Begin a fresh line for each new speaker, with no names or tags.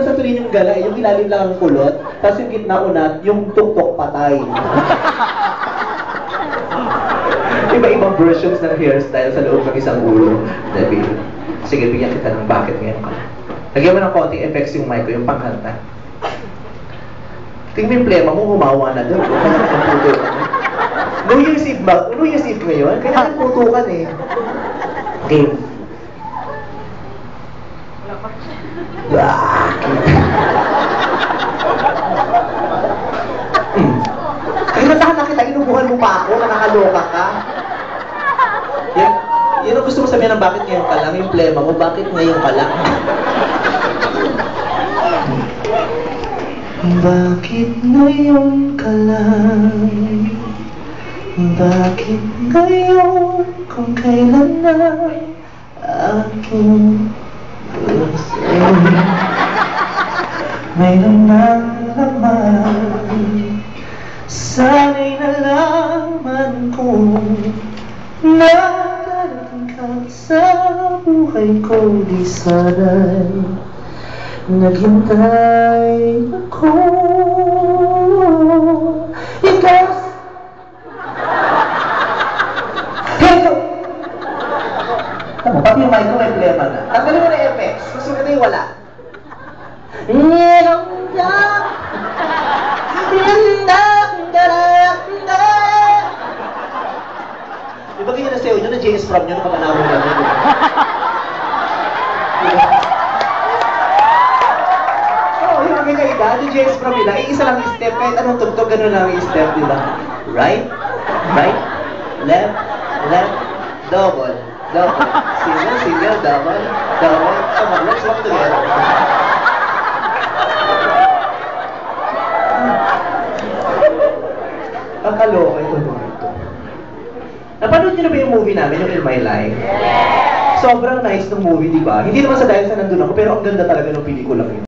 sa tuloy yung gala, yung ilalim lang ang kulot, tapos yung gitna unat, yung tuktok patay. Iba-ibang versions ng hairstyle sa loob ng isang ulo. Debbie, sige, bigyan kita ng bakit ngayon ka. Lagyan mo ng konting effects yung mic ko, yung pangkanta. Tingnan mo yung plema mo, humawa na doon. New Year's Eve ba? New Year's Eve ngayon? Kaya nagputukan eh. Game. Kinatahan na kita, inubuhan mo pa ako, nakakaloka ka. Yan ang gusto mo sabihin ng bakit ngayon ka lang, yung plema mo, bakit ngayon ka lang? Bakit ngayon ka lang? Bakit ngayon kung kailan na aking gusto? Mayroon ng laman. Sana'y nalaman ko na darating ka sa buhay ko. Di sana'y naghintay ako. Ikaw pati yung mic ko may problema na. Tanggalin mo na yung effects. Gusto ko na yung wala. Di ba ganyan na sayo nyo na JS from nyo na kapanawa na nyo? Oo, yung mga ganyan yung JS from nila, isa lang yung step, kahit anong tugtog, gano'n lang yung step, di ba? Right, left, double, single, double. Come on, let's walk together. Kakaloka ito dito. Napanood niyo na ba yung movie namin, yung In My Life? Sobrang nice ng movie, di ba? Hindi naman sa dahil sa nandun ako, pero ang ganda talaga ng pelikulang yun.